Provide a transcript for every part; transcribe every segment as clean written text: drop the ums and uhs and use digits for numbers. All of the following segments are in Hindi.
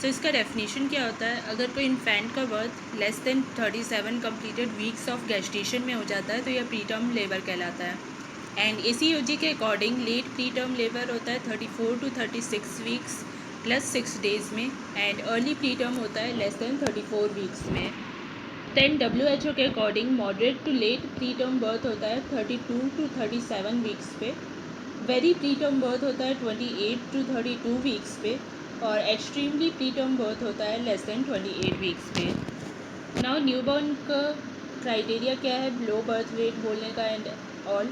सो इसका डेफिनेशन क्या होता है, अगर कोई इन्फेंट का birth less than 37 completed weeks of gestation में हो जाता है तो यह प्री टर्म लेबर कहलाता है। एंड ACOG के according late pre term labour होता है 34 to 36 वीक्स प्लस 6 डेज़ में, एंड अर्ली प्री टर्म होता है लेस देन 34 वीक्स में। देन WHO के according moderate to late pre term birth होता है 32 to 37 वीक्स पे, वेरी प्री टर्म बर्थ होता है 28 to 32 वीक्स पे, और एक्सट्रीमली प्री टर्म बर्थ होता है लेस देन 28 वीक्स पे। नाउ न्यूबॉर्न का क्राइटेरिया क्या है लो बर्थ वेट बोलने का एंड ऑल,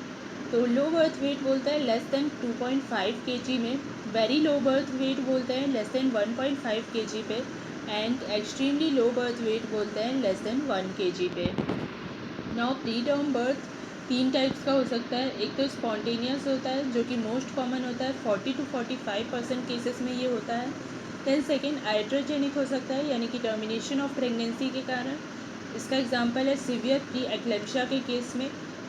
तो लो बर्थ वेट बोलता है लेस देन 2.5 kg में, वेरी लो बर्थ वेट बोलते हैं लेस देन 1.5 kg पे, and extremely low birth weight बोलते हैं लेस देन 1 kg पे। Now pre term birth 3 types का हो सकता है, एक तो स्पॉन्टेनियस होता है जो कि मोस्ट कॉमन होता है, 40 to 45% केसेस में ये होता है। देन सेकेंड आइट्रोजेनिक हो सकता है, यानी कि टर्मिनेशन ऑफ प्रेगनेंसी के कारण, इसका एग्जांपल है सीवियर प्री एक्लेम्पशिया के केस में,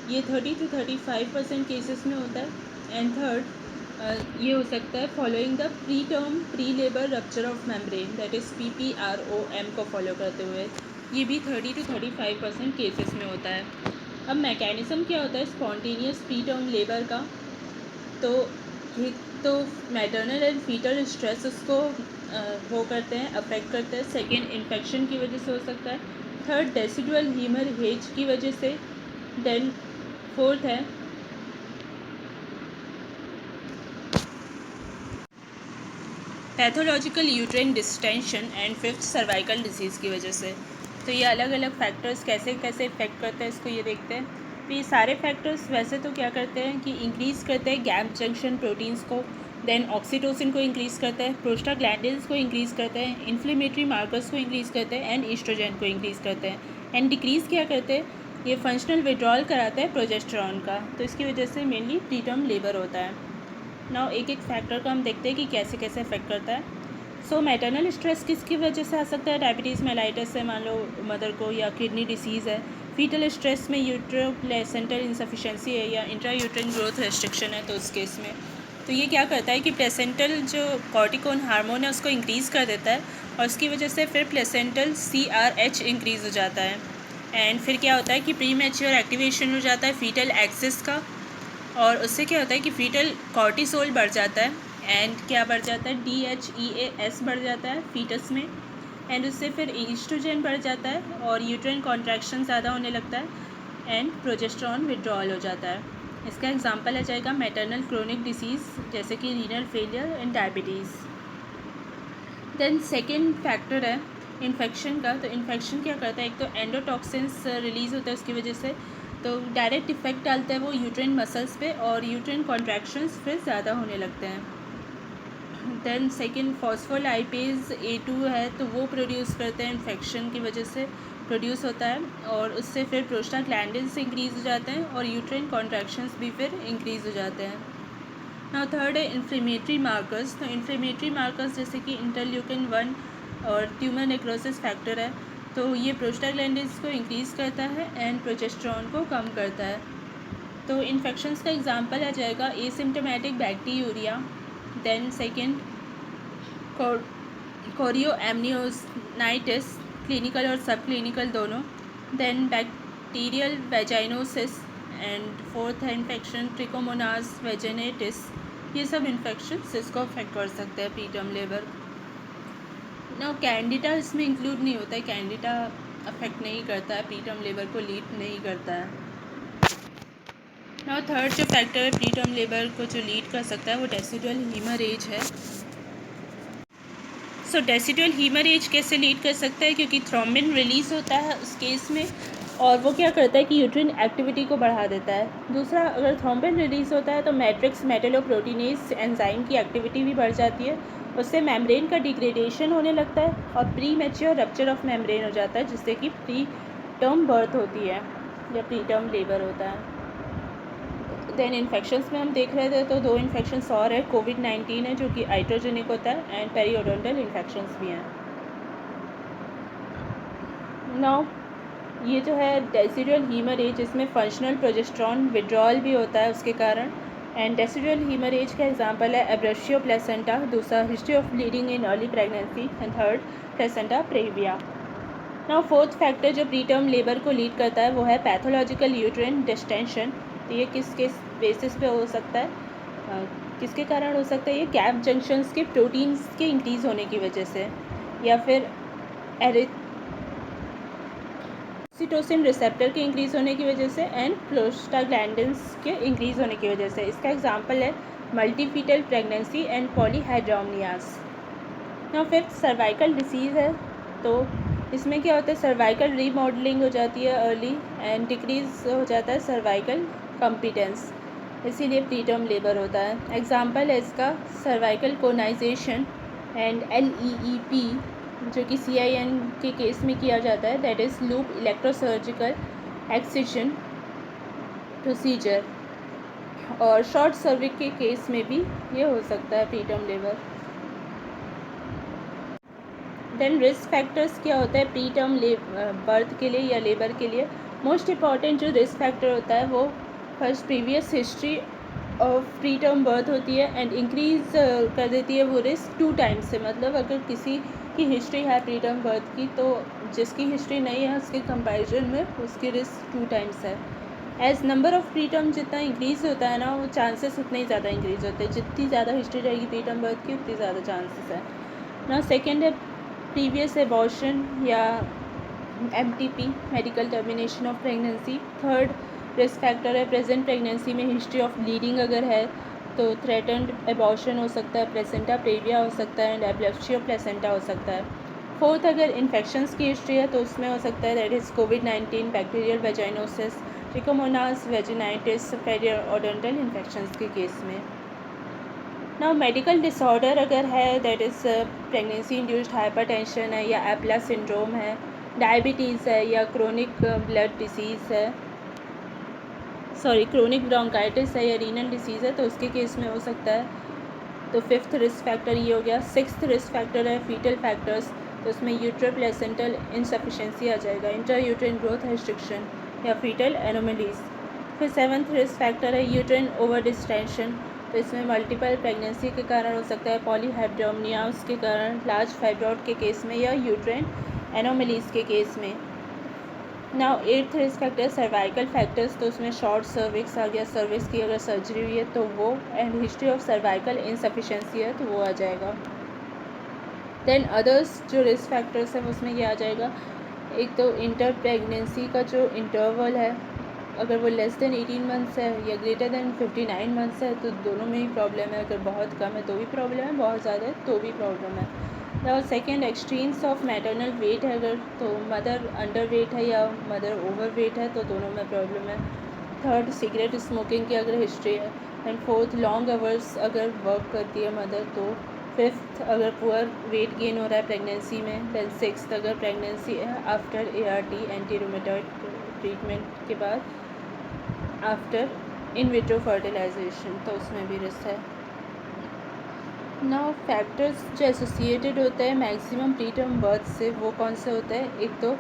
ये 30 to 35% केसेस में होता है। एंड थर्ड ये हो सकता है following the pre term pre labour rupture of membrane, that is PPROM को फॉलो करते हुए, ये भी 30 to 35% केसेस में होता है। अब मैकेनिज़्म क्या होता है स्पॉन्टेनियस प्री टर्म लेबर का, तो एक तो मैटरनल एंड फीटल स्ट्रेस उसको वो करते हैं, अफेक्ट करते हैं। सेकेंड इन्फेक्शन की वजह से हो सकता है। थर्ड डेसिडुअल हीमरेज की वजह से। देन फोर्थ है pathological uterine distension, and fifth cervical disease की वजह से। तो ये अलग अलग फैक्टर्स कैसे कैसे इफेक्ट करते हैं इसको ये देखते हैं। तो ये सारे फैक्टर्स वैसे तो क्या करते हैं कि इंक्रीज़ करते हैं गैप जंक्शन प्रोटीन्स को, देन ऑक्सीटोसिन को इंक्रीज़ करते हैं, प्रोस्टाग्लैंडिन्स को इंक्रीज़ करते हैं, इन्फ्लेमेटरी मार्कर्स को इंक्रीज़ करते हैं, एंड ईस्ट्रोजन को इंक्रीज़ करते हैं। एंड डिक्रीज़ क्या करते हैं, ये फंक्शनल विड्रॉल कराता है प्रोजेस्टेरॉन का, तो इसकी वजह से मेनली प्री टर्म लेबर होता है। नाउ एक एक फैक्टर को हम देखते हैं कि कैसे कैसे इफेक्ट करता है। सो मैटरनल स्ट्रेस किसकी वजह से आ सकता है, डायबिटीज़ मेलाइटिस है मान लो मदर को, या किडनी डिसीज़ है। फीटल स्ट्रेस में यूट्रो प्लेसेंटल इंसफिशेंसी है या इंट्रा यूट्राइन ग्रोथ रेस्ट्रिक्शन है, तो उस केस में तो ये क्या करता है कि प्लेसेंटल जो कॉर्टिकोन हार्मोन है उसको इंक्रीज़ कर देता है, और उसकी वजह से फिर प्लेसेंटल CRH इंक्रीज़ हो जाता है। एंड फिर क्या होता है कि प्री मैच्योर एक्टिवेशन हो जाता है फीटल एक्सिस का, और उससे क्या होता है कि फीटल कॉर्टिसोल बढ़ जाता है, एंड क्या बढ़ जाता है DHEAS बढ़ जाता है फीटस में, एंड उससे फिर ईस्ट्रोजन बढ़ जाता है और यूट्राइन कॉन्ट्रैक्शन ज़्यादा होने लगता है, एंड प्रोजेस्टेरॉन विड्रॉल हो जाता है। इसका एग्जांपल आ जाएगा मैटरनल क्रोनिक डिसीज़ जैसे कि renal failure and diabetes. Then second factor है इन्फेक्शन का, तो इन्फेक्शन क्या करता है, एक तो एंडोटॉक्सिन्स रिलीज़ होता है उसकी वजह से, तो डायरेक्ट इफेक्ट डालता है वो यूट्राइन मसल्स पे, और यूट्राइन कॉन्ट्रैक्शंस फिर ज़्यादा होने लगते हैं। देन सेकेंड फॉस्फोलाइपेज A2 है, तो वो प्रोड्यूस करते हैं इन्फेक्शन की वजह से प्रोड्यूस होता है, और उससे फिर प्रोस्टाग्लैंडिन्स इंक्रीज़ हो जाते हैं और यूट्राइन कॉन्ट्रैक्शंस भी फिर इंक्रीज़ हो जाते हैं। नाउ थर्ड है इन्फ्लेमेटरी मार्कर्स, तो इन्फ्लेमेटरी मार्कर्स जैसे कि इंटरल्यूकिन 1 और ट्यूमर नेक्रोसिस फैक्टर है, तो ये प्रोस्टाग्लैंडिन्स को इंक्रीज़ करता है एंड प्रोजेस्टेरॉन को कम करता है। तो इन्फेक्शंस का एग्जांपल आ जाएगा asymptomatic bacteria, then second chorioamnionitis, clinical और सब क्लिनिकल दोनों, then bacterial vaginosis, and fourth है इन्फेक्शन ट्रिकोमोनास वेजिनेटिस। ये सब इन्फेक्शंस इसको अफेक्ट कर सकते हैं प्री टर्म लेबर। ना कैंडिडा इसमें इंक्लूड नहीं होता है, कैंडिडा अफेक्ट नहीं करता है प्री टर्म लेबर को, लीड नहीं करता है। ना थर्ड जो फैक्टर है प्री टर्म लेबर को जो लीड कर सकता है वो डेसिडुअल हीमरेज है। सो डेसिडुअल हीमरेज कैसे लीड कर सकता है, क्योंकि थ्रोम्बिन रिलीज़ होता है उस केस में, और वो क्या करता है कि यूट्रिन एक्टिविटी को बढ़ा देता है। दूसरा, अगर थ्रोम्बिन रिलीज़ होता है तो मैट्रिक्स मेटेलोप्रोटीनेज एंजाइम की एक्टिविटी भी बढ़ जाती है, उससे मेम्ब्रेन का डिग्रेडेशन होने लगता है और pre mature rupture of membrane हो जाता है, जिससे कि प्री टर्म बर्थ होती है या प्री टर्म लेबर होता है। देन इन्फेक्शंस में हम देख रहे थे तो 2 इन्फेक्शंस और है, कोविड-19 है जो कि आइट्रोजेनिक होता है, एंड पेरियोडोंटल इन्फेक्शंस भी हैं। नाउ ये जो है डेसिडुअल हीमरेज, इसमें फंक्शनल प्रोजेस्टेरॉन विड्रॉल भी होता है उसके कारण, एंड डेसिडुअल हीमरेज का एग्जांपल है एब्रेशियो प्लेसेंटा, दूसरा history of bleeding in early pregnancy, and third placenta praevia. Now fourth factor जो प्री टर्म लेबर को लीड करता है वो है पैथोलॉजिकल यूट्राइन डिस्टेंशन। तो ये किसके बेसिस पे हो सकता है, किसके कारण हो सकता है? ये गैप जंक्शंस के प्रोटीन्स के इंक्रीज होने की वजह से, या फिर ऑक्सीटोसिन रिसेप्टर के इंक्रीज होने की वजह से, एंड प्रोस्टाग्लैंडिन्स के इंक्रीज होने की वजह से। इसका एग्जांपल है multifetal pregnancy and polyhydramnios. Now fifth cervical disease है। तो इसमें क्या होता है, सर्वाइकल रीमॉडलिंग हो जाती है अर्ली, एंड डिक्रीज हो जाता है सर्वाइकल कॉम्पिटेंस, इसीलिए प्री टर्म लेबर होता है। एग्जांपल है इसका सर्वाइकल कोनाइजेशन एंड LEEP, जो कि CIN के केस में किया जाता है, that is loop electrosurgical excision procedure. और शॉर्ट सर्विक के केस में भी ये हो सकता है pre term labour. Then risk factors क्या होता है प्री टर्म बर्थ के लिए या लेबर के लिए? मोस्ट इम्पॉर्टेंट जो रिस्क फैक्टर होता है वो first previous history of pre term birth होती है, एंड इंक्रीज कर देती है वो रिस्क 2 टाइम्स से। मतलब अगर किसी की हिस्ट्री है प्री टर्म बर्थ की, तो जिसकी हिस्ट्री नहीं है उसके कंपैरिजन में उसकी रिस्क 2 टाइम्स है। As number of pre term जितना इंक्रीज़ होता है ना, वो चांसेस उतने ही ज़्यादा इंक्रीज़ होते हैं। जितनी ज़्यादा हिस्ट्री रहेगी प्री टर्म बर्थ की, उतनी ज़्यादा चांसेस है ना। सेकेंड है प्रीवियस एबॉर्शन या MTP, medical termination of pregnancy. Third risk factor है प्रेजेंट प्रेगनेंसी में हिस्ट्री ऑफ ब्लीडिंग अगर है तो थ्रेटन्ड एबॉर्शन हो सकता है, प्लेसेंटा प्रेविया हो सकता है, एंड एब्लेप्शियो प्लेसेंटा हो सकता है। फोर्थ अगर इन्फेक्शंस की हिस्ट्री है तो उसमें हो सकता है that is COVID-19, bacterial vaginosis, trichomonas vaginitis, periodontal infections के केस में। नाउ मेडिकल डिसऑर्डर अगर है that is pregnancy induced hypertension है, या एप्ला सिंड्रोम है, डायबिटीज़ है, या क्रोनिक ब्लड डिसीज़ है, क्रोनिक ब्रोंकाइटिस है, या रीनल डिसीज़ है, तो उसके केस में हो सकता है। तो फिफ्थ रिस्क फैक्टर ये हो गया। सिक्स्थ रिस्क फैक्टर है फीटल फैक्टर्स, तो उसमें यूट्रो प्लेसेंटल इनसफिशेंसी आ जाएगा, इंटर यूट्राइन ग्रोथ रिस्ट्रिक्शन, या फीटल एनोमलीज। फिर सेवन्थ रिस्क फैक्टर है यूट्राइन ओवर डिस्टेंशन, तो इसमें मल्टीपल प्रेगनेंसी के कारण हो सकता है, पॉलीहाइड्रोमनियास के कारण, लार्ज फाइब्रॉइड के केस में, या यूट्राइन एनोमलीज के केस में। Now eighth risk factor cervical factors, तो उसमें शॉर्ट सर्विक्स आ गया, सर्विक्स की अगर सर्जरी हुई है तो वो, and history of cervical insufficiency है तो वो आ जाएगा। देन अदर्स जो रिस्क फैक्टर्स हैं उसमें क्या आ जाएगा, एक तो इंटर प्रेगनेंसी का जो इंटरवल है, अगर वो लेस देन 18 मंथ्स है या ग्रेटर देन 59 मंथ्स है तो दोनों में ही प्रॉब्लम है। अगर बहुत कम है तो भी प्रॉब्लम है, बहुत ज़्यादा है तो भी प्रॉब्लम है। और second extremes of maternal weight है, अगर तो मदर अंडर वेट है या मदर ओवर वेट है तो दोनों में प्रॉब्लम है। थर्ड सिगरेट स्मोकिंग की अगर हिस्ट्री है, एंड फोर्थ लॉन्ग आवर्स अगर वर्क करती है मदर तो। फिफ्थ अगर पुअर वेट गेन हो रहा है प्रेगनेंसी में। देन सिक्स्थ अगर प्रेगनेंसी है after ART anti rheumatoid treatment के बाद आफ्टर इन विट्रो फर्टिलाइजेशन, तो उसमें भी रिस्क है। नाउ फैक्टर्स जो एसोसिएटेड होते हैं मैक्सिमम प्री टर्म बर्थ से, वो कौन से होते हैं? एक तो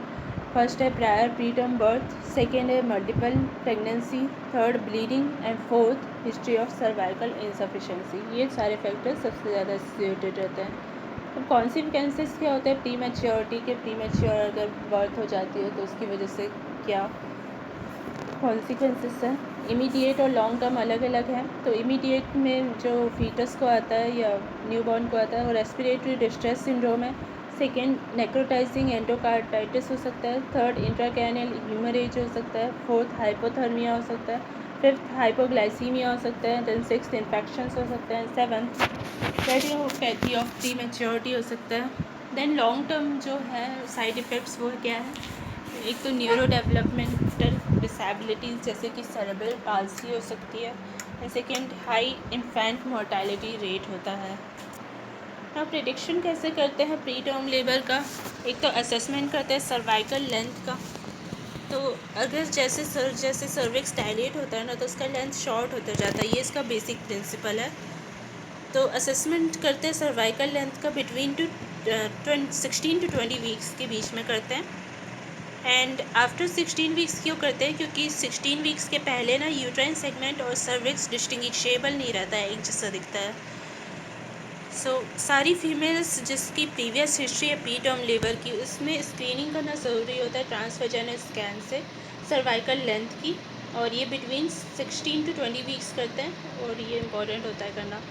फर्स्ट है prior pre term birth, second है multiple pregnancy, third bleeding, and fourth history of cervical insufficiency. ये सारे फैक्टर्स सबसे ज़्यादा एसोसिएटेड रहते हैं। तो कॉन्सिक्वेंसेस क्या होते हैं प्री मैच्योरिटी के? प्री मैच्योर अगर बर्थ हो जाती है तो उसकी वजह से क्या कॉन्सिक्वेंसेस हैं? इमीडिएट और लॉन्ग टर्म अलग अलग है। तो इमीडिएट में जो फीटस को आता है या न्यूबॉर्न को आता है वो रेस्पिरेटरी डिस्ट्रेस सिंड्रोम है। सेकेंड नेक्रोटाइजिंग एंडोकार्डाइटिस हो सकता है। थर्ड इंट्राकैनियल ह्यूमरेज हो सकता है। फोर्थ हाइपोथर्मिया हो सकता है। फिफ्थ हाइपोग्लाइसीमिया हो सकता है। देन सिक्स्थ इन्फेक्शंस हो सकते हैं। सेवन्थ रेडियोपैथी ऑफ प्री मैच्योरिटी हो सकता है। देन लॉन्ग टर्म जो है साइड इफ़ेक्ट्स वो क्या है? एक तो न्यूरो डेवलपमेंटल डिसेबिलिटीज़ जैसे कि सेरेब्रल पाल्सी हो सकती है, and second high infant mortality rate होता है। अब प्रिडिक्शन कैसे करते हैं प्री टर्म लेबर का? एक तो असेसमेंट करते हैं सर्वाइकल लेंथ का। तो अगर जैसे सर्विक्स डायलेट होता है ना तो उसका लेंथ शॉर्ट होता जाता है, ये इसका बेसिक प्रिंसिपल है। तो असेसमेंट करते हैं सर्वाइकल लेंथ का बिटवीन 16 to 20 वीक्स के बीच में करते हैं। एंड आफ्टर 16 वीक्स क्यों करते हैं, क्योंकि 16 वीक्स के पहले ना यूट्राइन सेगमेंट और सर्विक्स डिस्टिंग्विशेबल नहीं रहता है, एक जैसा दिखता है। सारी फीमेल्स जिसकी प्रीवियस हिस्ट्री है प्री टर्म लेबर की, उसमें स्क्रीनिंग करना ज़रूरी होता है ट्रांसवेजाइनल स्कैन से सर्वाइकल लेंथ की, और ये बिटवीन 16 to 20 वीक्स करते हैं, और ये इंपॉर्टेंट होता है करना।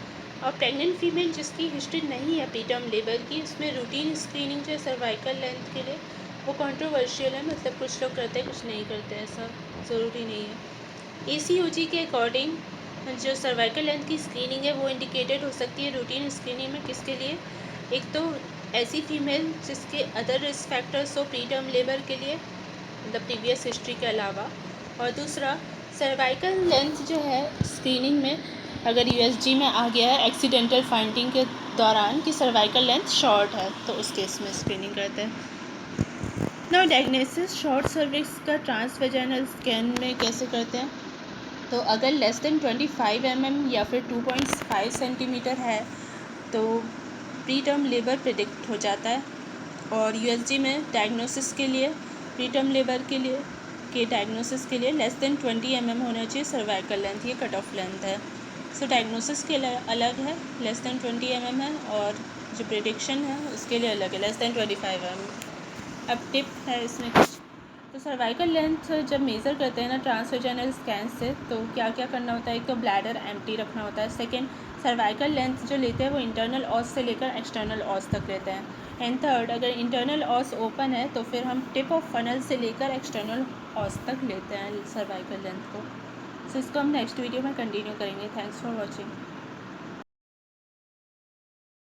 और प्रेग्नेंट फीमेल जिसकी हिस्ट्री नहीं है प्री टर्म लेबर की, उसमें रूटीन स्क्रीनिंग जो है सर्वाइकल लेंथ के लिए वो कंट्रोवर्शियल है, मतलब कुछ लोग करते हैं कुछ नहीं करते, ऐसा ज़रूरी नहीं है। ACOG के अकॉर्डिंग जो सर्वाइकल लेंथ की स्क्रीनिंग है वो इंडिकेटेड हो सकती है रूटीन स्क्रीनिंग में, किसके लिए, एक तो ऐसी फीमेल जिसके अदर रिस्क फैक्टर्स हो प्री टर्म लेबर के लिए, मतलब प्रीवियस हिस्ट्री के अलावा, और दूसरा सर्वाइकल लेंथ जो है स्क्रीनिंग में अगर USG में आ गया है एक्सीडेंटल फाइंडिंग के दौरान कि सर्वाइकल लेंथ शॉर्ट है, तो उस केस में स्क्रीनिंग करते हैं। नाउ डायग्नोसिस शॉर्ट सर्विक्स का ट्रांसवेजाइनल स्कैन में कैसे करते हैं, तो अगर लेस देन 25 mm या फिर 2.5 सेंटीमीटर है तो प्री टर्म लेबर प्रिडिक्ट हो जाता है। और USG में डायग्नोसिस के लिए प्री टर्म लेबर के डायग्नोसिस के लिए लेस देन 20 mm होना चाहिए सर्वाइकल लेंथ, ये कट ऑफ लेंथ है। सो डायग्नोसिस के लिए अलग है, लेस देन 20 mm है, और जो प्रिडिक्शन है उसके लिए अलग है, लेस देन 25 mm। अब टिप है इसमें कुछ, तो सर्वाइकल लेंथ जब मेज़र करते हैं ना ट्रांसवेजाइनल स्कैन से, तो क्या क्या करना होता है, एक तो ब्लैडर एम्प्टी रखना होता है, सेकंड सर्वाइकल लेंथ जो लेते हैं वो इंटरनल ऑस से लेकर एक्सटर्नल ऑस तक लेते हैं, एंड थर्ड अगर इंटरनल ऑस ओपन है तो फिर हम टिप ऑफ फनल से लेकर एक्सटर्नल ऑस तक लेते हैं सर्वाइकल लेंथ को। सो इसको हम नेक्स्ट वीडियो में कंटिन्यू करेंगे। Thanks for watching.